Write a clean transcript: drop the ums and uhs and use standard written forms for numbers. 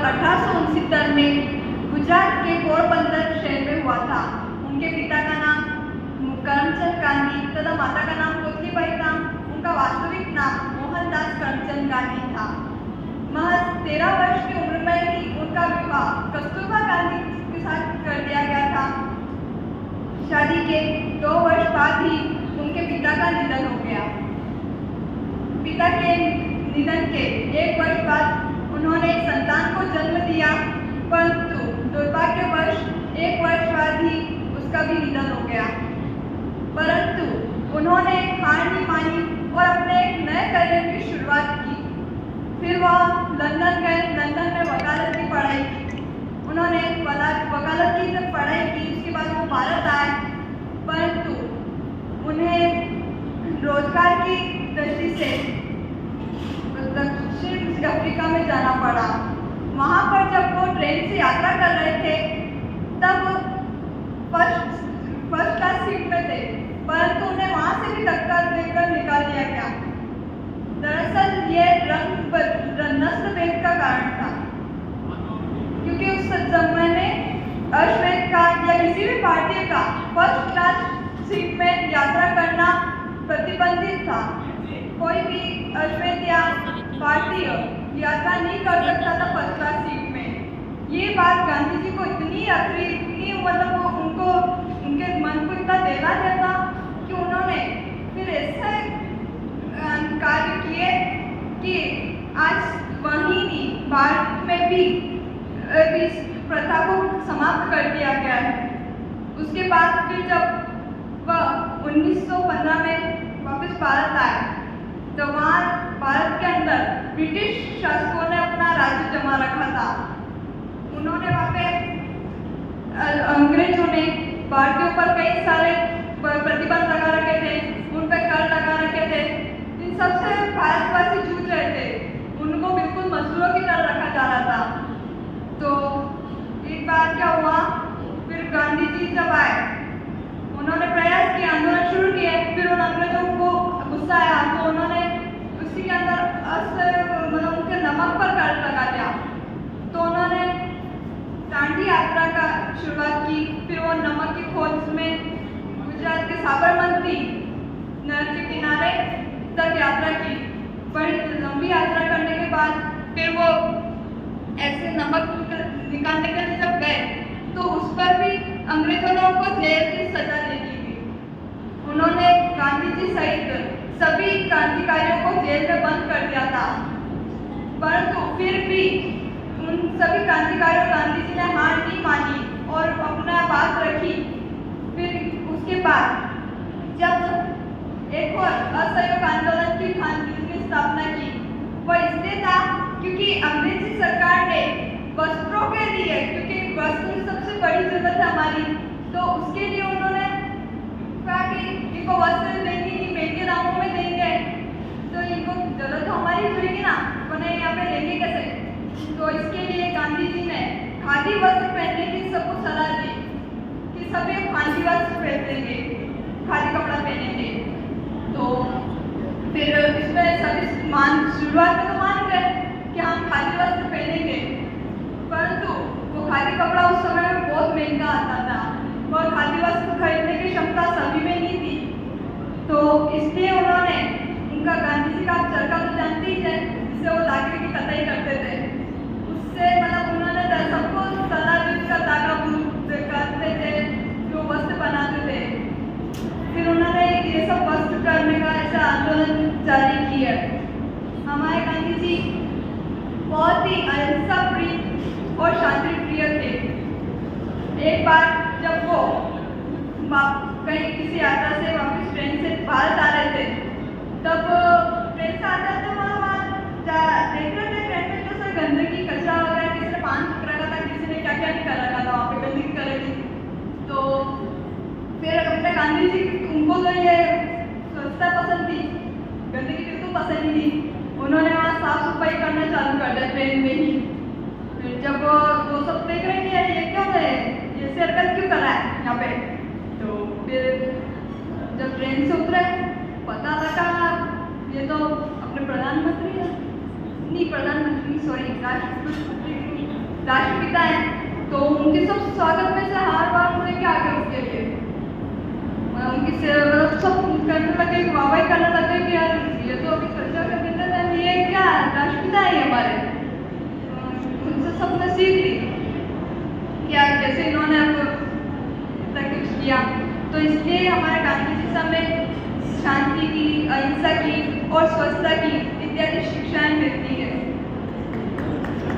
1869 में गुजरात के पोरबंदर शहर में हुआ था। उनके पिता का नाम करमचंद गांधी तथा माता का नाम कोतलीबाई था। उनका वास्तविक नाम मोहनदास करमचंद गांधी था। महज 13 वर्ष की उम्र में ही उनका विवाह कस्तूरबा गांधी के साथ कर दिया गया था। शादी के 2 वर्ष बाद ही उनके पिता का निधन हो गया। पिता के निधन के 1 वर्ष बाद उन्होंने एक संतान को जन्म दिया, परंतु दुर्भाग्यवश 1 वर्ष बाद ही उसका भी निधन हो गया। परंतु उन्होंने हार नहीं मानी और अपने एक नए करियर की शुरुआत की। फिर वह लंदन गए, लंदन में वकालत की पढ़ाई की। उन्होंने वकालत की जब पढ़ाई की उसके बाद वो भारत आए, परंतु उन्हें रोजगार की दृष्टि से दक्षिण अफ्रीका में जाना पड़ा। वहाँ पर जब वो ट्रेन से यात्रा कर रहे थे तब फर्स्ट क्लास सीट में थे, परंतु उन्हें वहाँ से भी धक्का देकर निकाल दिया गया। दरअसल ये नस्ल भेद का कारण था, क्योंकि उस समय में अश्वेत का या किसी भी भारतीय का फर्स्ट क्लास सीट में यात्रा करना प्रतिबंधित था। कोई भी अश्वेत या भारतीय यात्रा नहीं कर सकता था फर्स्ट क्लास सीट में। ये बात गांधी जी को इतनी अखरी, मतलब उनको उनके मन को इतना देना था कि उन्होंने फिर ऐसे कार्य किए कि आज वहीं ही भारत में भी इस प्रथा को समाप्त कर दिया गया है। उसके बाद फिर जब वह 1915 में वापस भारत आए तो वहाँ भारत के अंदर ब्रिटिश शासकों ने अपना राज्य जमा रखा था। उन्होंने वहाँ पे अंग्रेजों ने भारतीयों पर कई सारे प्रतिबंध लगा रखे थे, उन पर कर लगा रखे थे। इन सबसे भारतवासी जूझ रहे थे, उनको बिल्कुल मजदूरों की तरह रखा जा रहा था। तो एक बार क्या हुआ, फिर गांधी जी जब आए उन्होंने प्रयास किया, आंदोलन शुरू किए। फिर उन अंग्रेजों को गुस्सा आया तो उन्होंने उसी के अंदर मतलब उनके नमक पर कर लगा दिया। तो उन्होंने दांडी यात्रा का शुरुआत की। फिर वो नमक की खोज में गुजरात के साबरमती नहर के किनारे तक यात्रा की। बड़ी लंबी यात्रा करने के बाद फिर वो ऐसे नमक निकालने के लिए जब गए तो उस पर भी अंग्रेजों ने उनको जेल की सजा दे दी थी। उन्होंने गांधी जी सहित सभी क्रांतिकारियों को जेल में बंद कर दिया था, परंतु फिर भी उन सभी क्रांतिकारियों गांधी जी ने हार नहीं मानी और अपना बात रखी। फिर उसके बाद जब एक और असहयोग आंदोलन की स्थापना की, वह इसलिए था क्योंकि अंग्रेजी सरकार ने वस्त्रों के लिए, क्योंकि वस्त्र सबसे बड़ी जरूरत है हमारी, तो उसके लिए उन्होंने कहा कि इनको वस्त्र देंगे नहीं, महंगे दामों में देंगे, तो इनको जरूरत तो हमारी होगी ना, उन्हें यहाँ पे लेंगे कैसे। तो इसके लिए गांधी जी ने खादी वस्त्र पहनने की सबको सलाह दी कि सभी खादी वस्त्र पहनेंगे, खादी कपड़ा पहनेंगे। तो फिर इसमें सभी शुरुआत में तो मान गए कि हम खादी वस्त्र पहनेंगे, परंतु वो खादी कपड़ा उस समय में बहुत महंगा आता था और खादी वस्त्र खरीदने की क्षमता सभी में नहीं थी। तो इसलिए उन्होंने उनका गांधी जी का चरखा तो जानते ही है, जिससे वो धागे की कताई करते थे, उससे मतलब उन्होंने सबको सलाह दी का धागा करते थे, जो वस्त्र बनाते थे। फिर उन्होंने ये सब वस्त्र करने का ऐसा आंदोलन जारी किया। हमारे गांधी जी बहुत ही अहिंसा प्रिय और शांति प्रिय थे। एक बार जब वो कहीं किसी यात्रा से वापस ट्रेन से भारत आ रहे थे, तब ट्रेन से आते आते देख रहे थे ट्रेन में जैसे गंदगी कचरा वगैरह, किसी ने पान थूक रखा था, किसी ने क्या क्या नहीं कर रखा था, वहाँ पे गंदगी कर रही थी। तो फिर अपने गांधी जी, उनको तो ये स्वच्छता पसंद थी, गंदगी बिल्कुल पसंद नहीं थी। उन्होंने वहाँ साफ सफाई करना चालू कर दिया ट्रेन में ही। फिर जब वो सब देख रहे कि ये क्यों है, ये हरकत क्यों कर रहा है यहाँ पे, तो फिर जब ट्रेन से उतरे पता लगा ये तो अपने प्रधानमंत्री है, नहीं प्रधानमंत्री सॉरी राष्ट्रपति राष्ट्रपिता हैं, तो उनके सब स्वागत में से हर बार उन्होंने क्या किया उसके लिए उनकी सब करने लगे, वाहवाही करने लगे कि यार ये तो अभी चर्चा कर देते थे, ये क्या राष्ट्रपिता है हमारे। उनसे सबने सीख ली क्या कैसे इन्होंने अब इतना कुछ किया। तो इसलिए हमारे गांधी जी से हमें शांति की, अहिंसा की और स्वच्छता की इत्यादि शिक्षाएं मिलती है।